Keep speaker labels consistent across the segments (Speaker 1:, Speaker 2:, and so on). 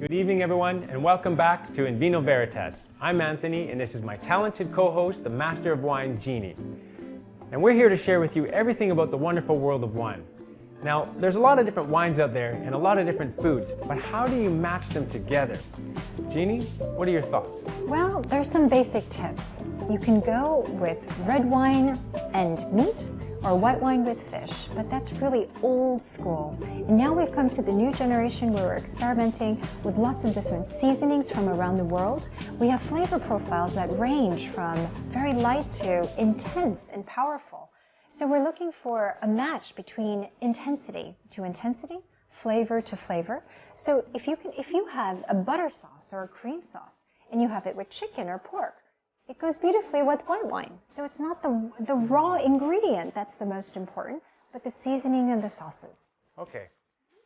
Speaker 1: Good evening, everyone, and welcome back to Vino Veritas. I'm Anthony, and this is my talented co-host, the Master of Wine, Jeannie. And we're here to share with you everything about the wonderful world of wine. Now, there's a lot of different wines out there and a lot of different foods, but how do you match them together? Jeannie, what are your thoughts?
Speaker 2: Well, there's some basic tips. You can go with red wine and meat, or white wine with fish, but that's really old school. And now we've come to the new generation where we're experimenting with lots of different seasonings from around the world. We have flavor profiles that range from very light to intense and powerful. So we're looking for a match between intensity to intensity, flavor to flavor. So if you have a butter sauce or a cream sauce and you have it with chicken or pork, it goes beautifully with white wine. So it's not the raw ingredient that's the most important, but the seasoning and the sauces.
Speaker 1: Okay.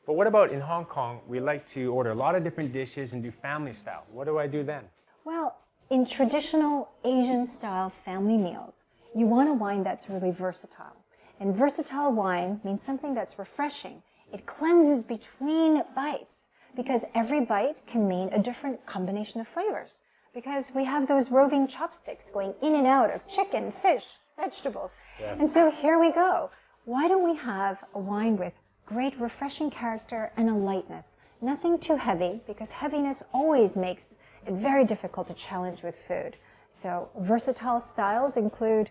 Speaker 1: But what about in Hong Kong? We like to order a lot of different dishes and do family style. What do I do then?
Speaker 2: Well, in traditional Asian style family meals, you want a wine that's really versatile. And versatile wine means something that's refreshing. It cleanses between bites because every bite can mean a different combination of flavors. Because we have those roving chopsticks going in and out of chicken, fish, vegetables. Yes. And so here we go. Why don't we have a wine with great refreshing character and a lightness? Nothing too heavy, because heaviness always makes it very difficult to challenge with food. So versatile styles include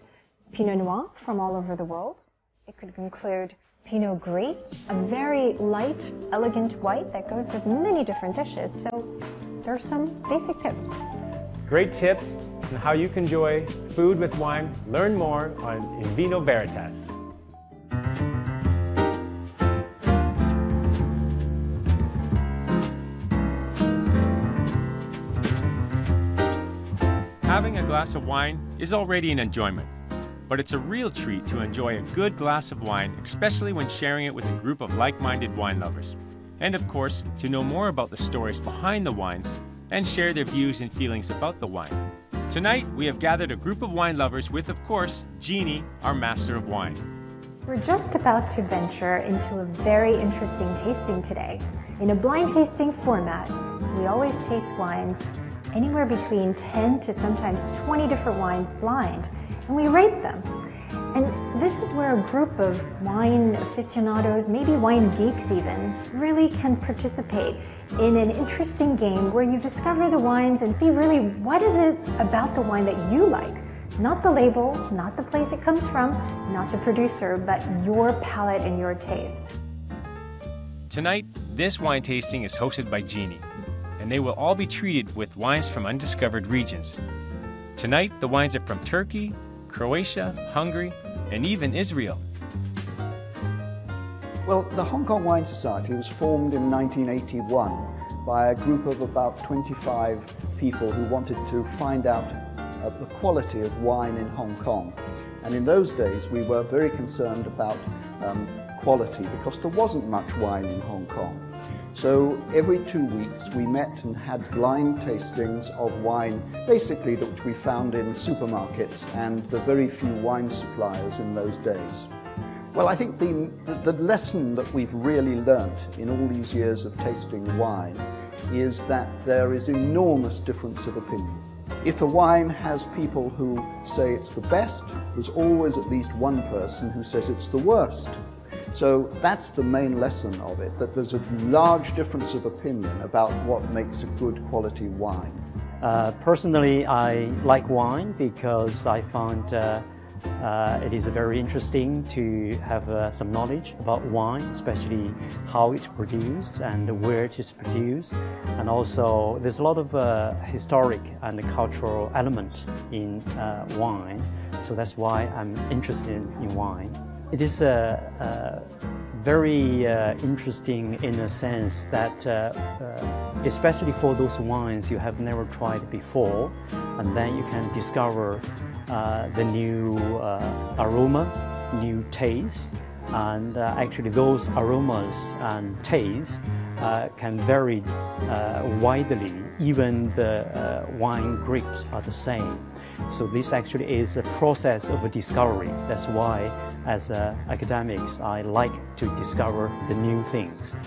Speaker 2: Pinot Noir from all over the world. It could include Pinot Gris, a very light, elegant white that goes with many different dishes. So there are some basic tips.
Speaker 1: Great tips on how you can enjoy food with wine. Learn more on Vino Veritas. Having a glass of wine is already an enjoyment, but it's a real treat to enjoy a good glass of wine, especially when sharing it with a group of like-minded wine lovers. And of course, to know more about the stories behind the wines and share their views and feelings about the wine. Tonight, we have gathered a group of wine lovers with, of course, Jeannie, our Master of Wine.
Speaker 3: We're just about to venture into a very interesting tasting today. In a blind tasting format, we always taste wines anywhere between 10 to sometimes 20 different wines blind, and we rate them. And this is where a group of wine aficionados, maybe wine geeks even, really can participate in an interesting game where you discover the wines and see really what it is about the wine that you like. Not the label, not the place it comes from, not the producer, but your palate and your taste.
Speaker 1: Tonight, this wine tasting is hosted by Jeannie, and they will all be treated with wines from undiscovered regions. Tonight, the wines are from Turkey, Croatia, Hungary, and even Israel.
Speaker 4: Well, the Hong Kong Wine Society was formed in 1981 by a group of about 25 people who wanted to find out the quality of wine in Hong Kong. And in those days, we were very concerned about quality because there wasn't much wine in Hong Kong. So every 2 weeks we met and had blind tastings of wine, basically which we found in supermarkets and the very few wine suppliers in those days. Well, I think the lesson that we've really learnt in all these years of tasting wine is that there is enormous difference of opinion. If a wine has people who say it's the best, there's always at least one person who says it's the worst. So that's the main lesson of it, that there's a large difference of opinion about what makes a good quality wine.
Speaker 5: Personally, I like wine because I found it is very interesting to have some knowledge about wine, especially how it's produced and where it is produced. And also, there's a lot of historic and cultural element in wine. So that's why I'm interested in wine. It is very interesting in a sense that especially for those wines you have never tried before, and then you can discover the new aroma, new taste, and actually those aromas and tastes can vary widely. Even the wine grapes are the same. So this actually is a process of a discovery. That's why, as academics, I like to discover the new things.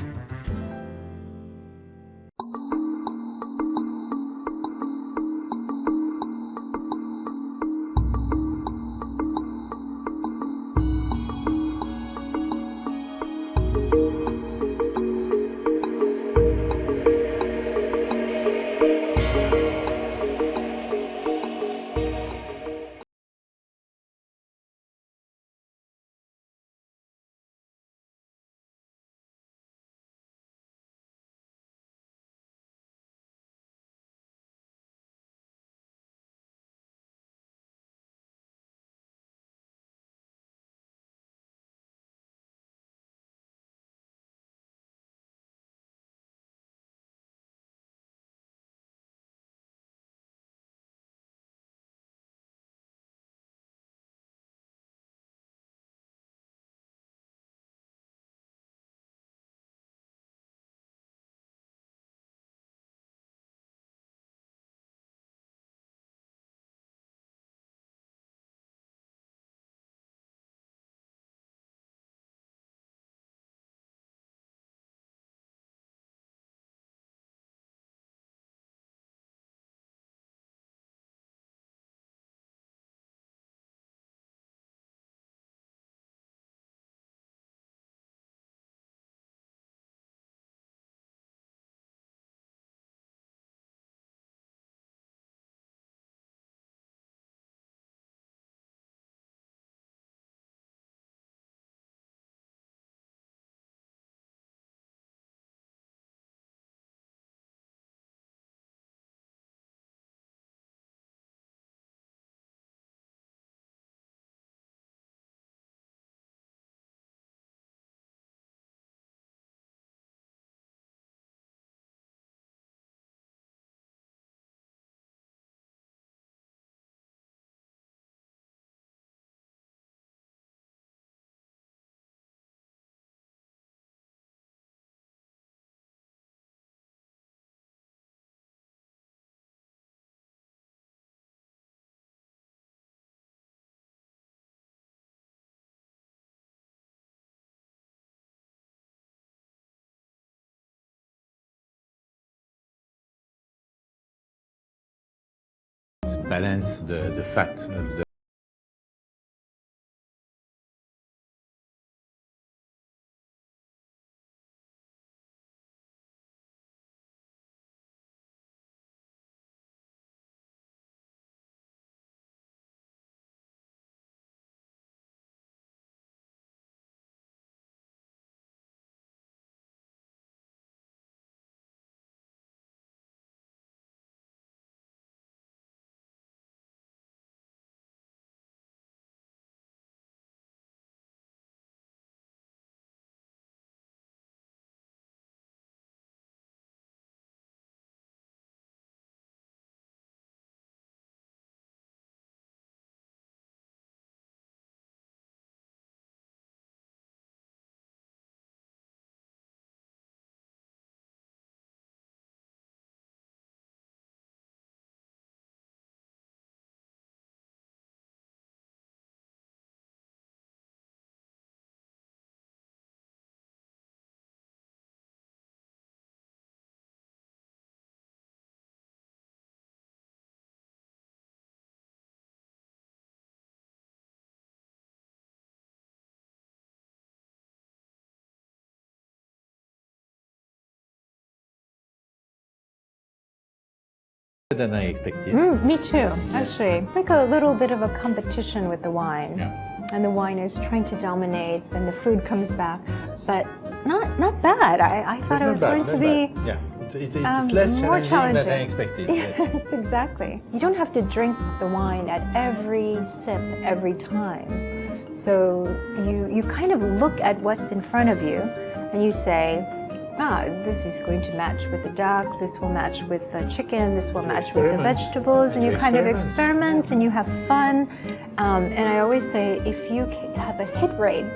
Speaker 6: balance the fat of the than I expected.
Speaker 3: Me too, actually. Like a little bit of a competition with the wine.
Speaker 6: Yeah.
Speaker 3: And the wine is trying to dominate, and the food comes back. But not bad. I thought it was going to be
Speaker 6: Yeah, it's less
Speaker 3: more
Speaker 6: challenging than I expected. Yes.
Speaker 3: Yes, exactly. You don't have to drink the wine at every sip, every time. So you kind of look at what's in front of you, and you say, this is going to match with the duck, this will match with the chicken, this will match with the vegetables, and you kind of experiment and you have fun. And I always say, if you have a hit rate,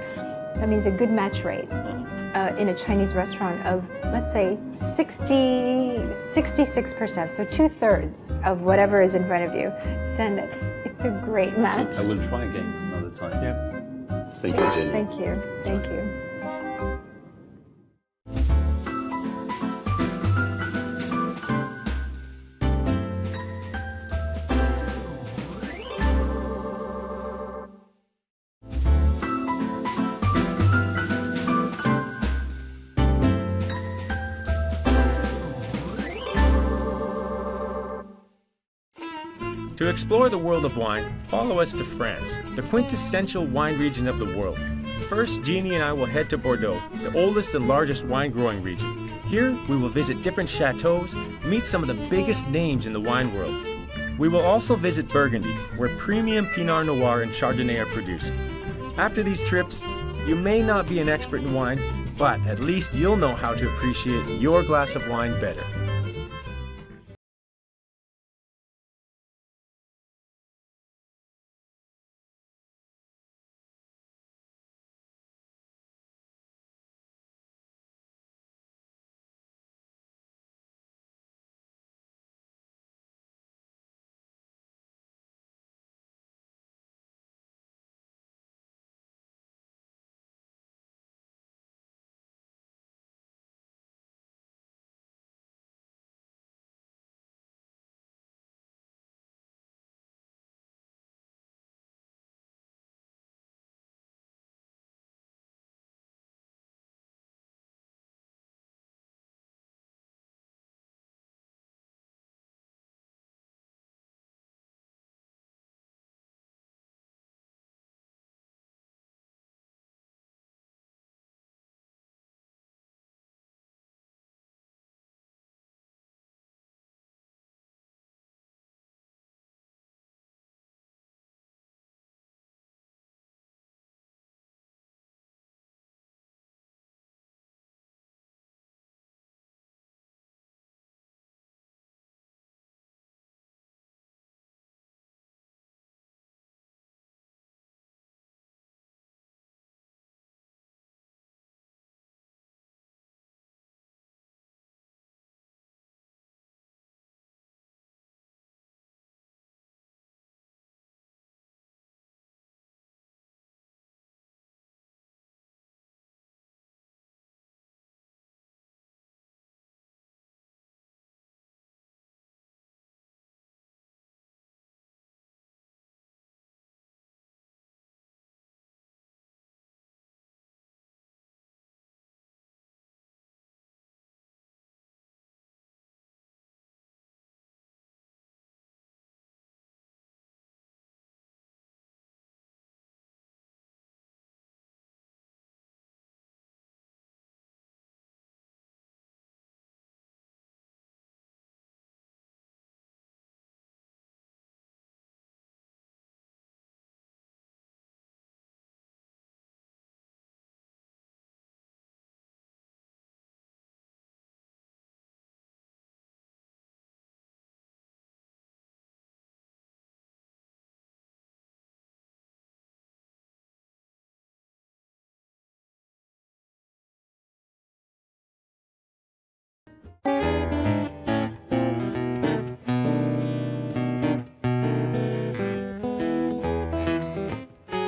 Speaker 3: that means a good match rate in a Chinese restaurant of, let's say, 66%, so 2/3 of whatever is in front of you, then it's a great match.
Speaker 7: I will try again another time.
Speaker 6: Yeah.
Speaker 7: Thank you, Jenny.
Speaker 3: Thank you. Thank you.
Speaker 1: To explore the world of wine, follow us to France, the quintessential wine region of the world. First, Jeannie and I will head to Bordeaux, the oldest and largest wine-growing region. Here, we will visit different chateaux, meet some of the biggest names in the wine world. We will also visit Burgundy, where premium Pinot Noir and Chardonnay are produced. After these trips, you may not be an expert in wine, but at least you'll know how to appreciate your glass of wine better.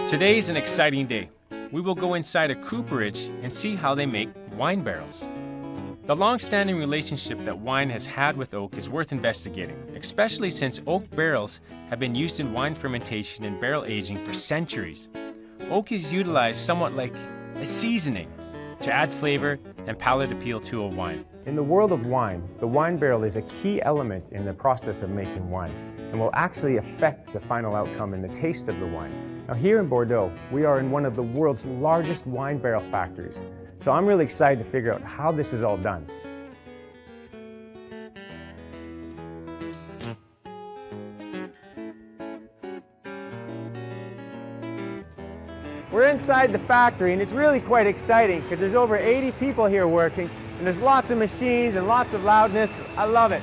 Speaker 1: Today's an exciting day. We will go inside a cooperage and see how they make wine barrels. The long-standing relationship that wine has had with oak is worth investigating, especially since oak barrels have been used in wine fermentation and barrel aging for centuries. Oak is utilized somewhat like a seasoning to add flavor and palate appeal to a wine.
Speaker 8: In the world of wine, the wine barrel is a key element in the process of making wine and will actually affect the final outcome and the taste of the wine. Now here in Bordeaux, we are in one of the world's largest wine barrel factories, so I'm really excited to figure out how this is all done. We're inside the factory and it's really quite exciting because there's over 80 people here working and there's lots of machines and lots of loudness. I love it.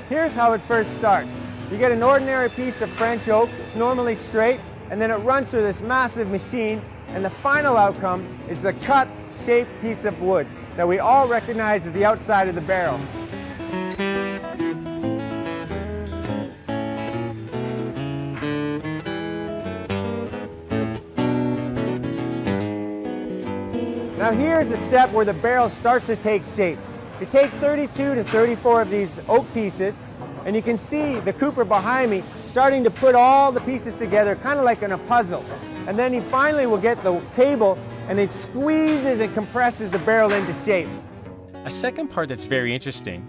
Speaker 8: Here's how it first starts. You get an ordinary piece of French oak, it's normally straight, and then it runs through this massive machine, and the final outcome is a cut, shaped piece of wood that we all recognize as the outside of the barrel. Now here's the step where the barrel starts to take shape. You take 32 to 34 of these oak pieces, and you can see the cooper behind me starting to put all the pieces together, kind of like in a puzzle. And then he finally will get the cable, and it squeezes and compresses the barrel into shape.
Speaker 1: A second part that's very interesting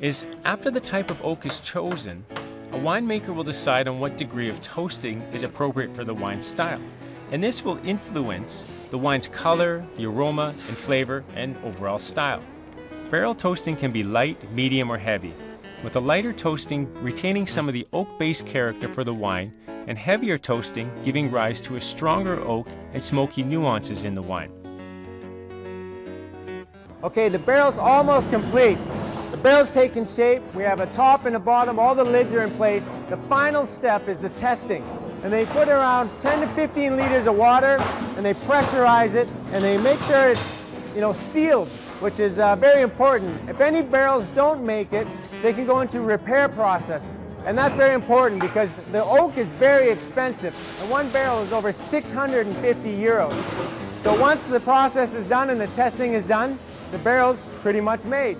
Speaker 1: is after the type of oak is chosen, a winemaker will decide on what degree of toasting is appropriate for the wine style. And this will influence the wine's color, the aroma, and flavor, and overall style. Barrel toasting can be light, medium, or heavy, with a lighter toasting retaining some of the oak-based character for the wine, and heavier toasting giving rise to a stronger oak and smoky nuances in the wine.
Speaker 8: Okay, the barrel's almost complete. The barrel's taken shape, we have a top and a bottom, all the lids are in place. The final step is the testing. And they put around 10 to 15 liters of water and they pressurize it and they make sure it's, sealed, which is very important. If any barrels don't make it, they can go into repair process. And that's very important because the oak is very expensive. And one barrel is over 650 euros. So once the process is done and the testing is done, the barrel's pretty much made.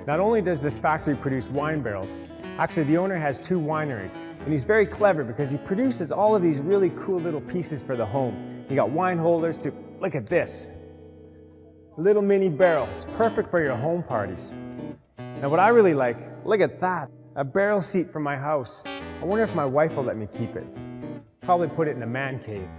Speaker 8: Not only does this factory produce wine barrels, actually the owner has 2 wineries, and he's very clever because he produces all of these really cool little pieces for the home. You got wine holders to, look at this, little mini barrel. It's perfect for your home parties. Now what I really like, look at that, a barrel seat for my house. I wonder if my wife will let me keep it. Probably put it in a man cave.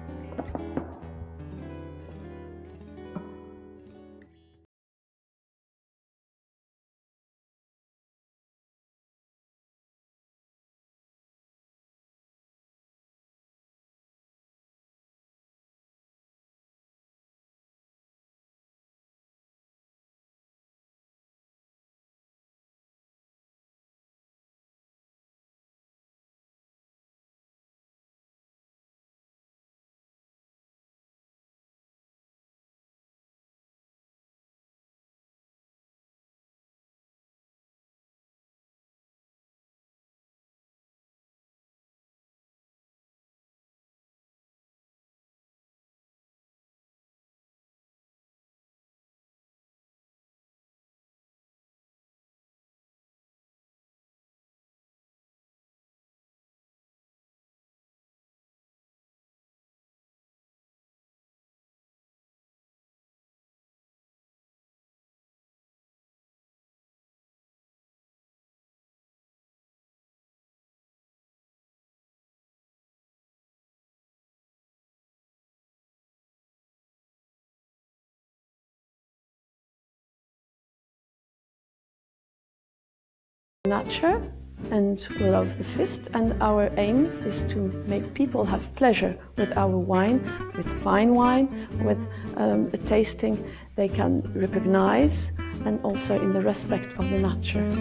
Speaker 9: Nature, and we love the feast, and our aim is to make people have pleasure with our wine, with fine wine, with a tasting they can recognize, and also in the respect of the nature.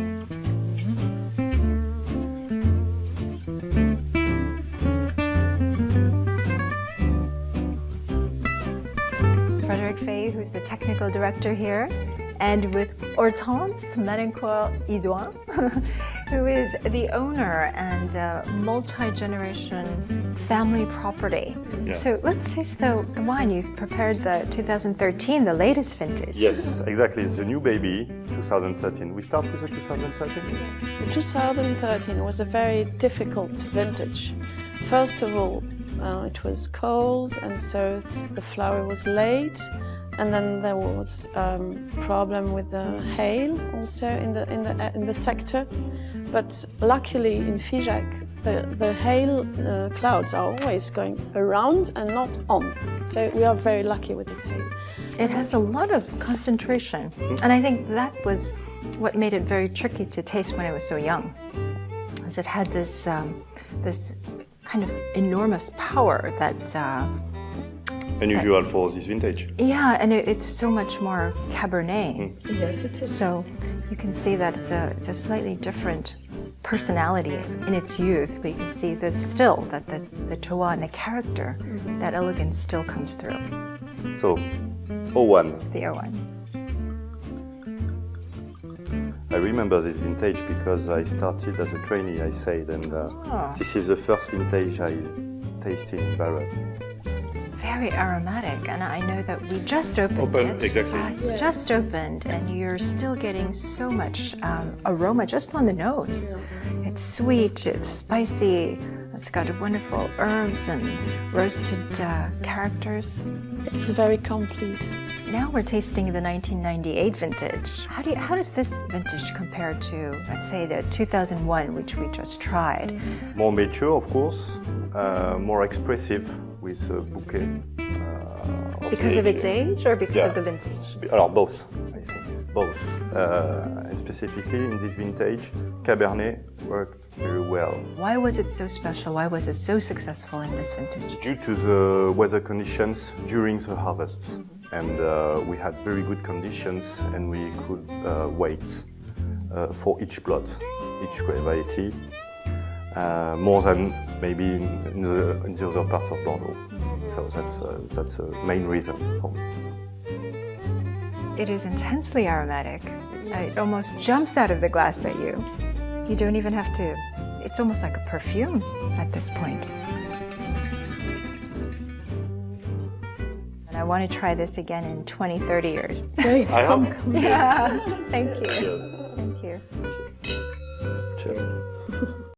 Speaker 10: Who's the technical director here, and with Hortense Malencourt-Idouin,
Speaker 2: who is the owner and multi-generation family property.
Speaker 7: Yeah.
Speaker 2: So let's taste the wine. You've prepared the 2013, the latest vintage.
Speaker 7: Yes, exactly. It's the new baby, 2013. We start with the 2013?
Speaker 9: The 2013 was a very difficult vintage. First of all, it was cold, and so the flower was late, and then there was problem with the hail also in the sector. But luckily in Figeac, the hail clouds are always going around and not on. So we are very lucky with the hail.
Speaker 2: It has a lot of concentration, and I think that was what made it very tricky to taste when it was so young, is it had this this kind of enormous power that
Speaker 7: Unusual for this vintage.
Speaker 2: yeah, and it's so much more Cabernet.
Speaker 9: Yes, it is.
Speaker 2: So you can see that it's a slightly different personality in its youth, but you can see that still that the terroir and the character, that elegance still comes through.
Speaker 7: So, 01.
Speaker 2: The Irwine.
Speaker 7: I remember this vintage because I started as a trainee, I said, and this is the first vintage I tasted in Barrel.
Speaker 2: Very aromatic, and I know that we just opened it.
Speaker 7: Exactly.
Speaker 2: It's just opened, and you're still getting so much aroma just on the nose.
Speaker 9: Yeah.
Speaker 2: It's sweet, it's spicy, it's got wonderful herbs and roasted characters.
Speaker 9: It's very complete.
Speaker 2: Now we're tasting the 1998 vintage. How does this vintage compare to, let's say, the 2001, which we just tried?
Speaker 7: More mature, of course, more expressive with a bouquet.
Speaker 2: Because of its age or because
Speaker 7: Yeah.
Speaker 2: of the vintage?
Speaker 7: Alors, both, I think. Both. And specifically in this vintage, Cabernet worked very well.
Speaker 2: Why was it so special? Why was it so successful in this vintage?
Speaker 7: Due to the weather conditions during the harvest. And we had very good conditions, and we could wait for each plot, each variety, more than maybe in the other part of Bordeaux. So that's the main reason for me.
Speaker 2: It is intensely aromatic. It almost jumps out of the glass at you. You don't even have to, it's almost like a perfume at this point. And I want to try this again in 20, 30 years.
Speaker 9: Great.
Speaker 7: I hope.
Speaker 2: Yeah, thank you.
Speaker 7: Cheers.
Speaker 2: Thank you.
Speaker 7: Cheers.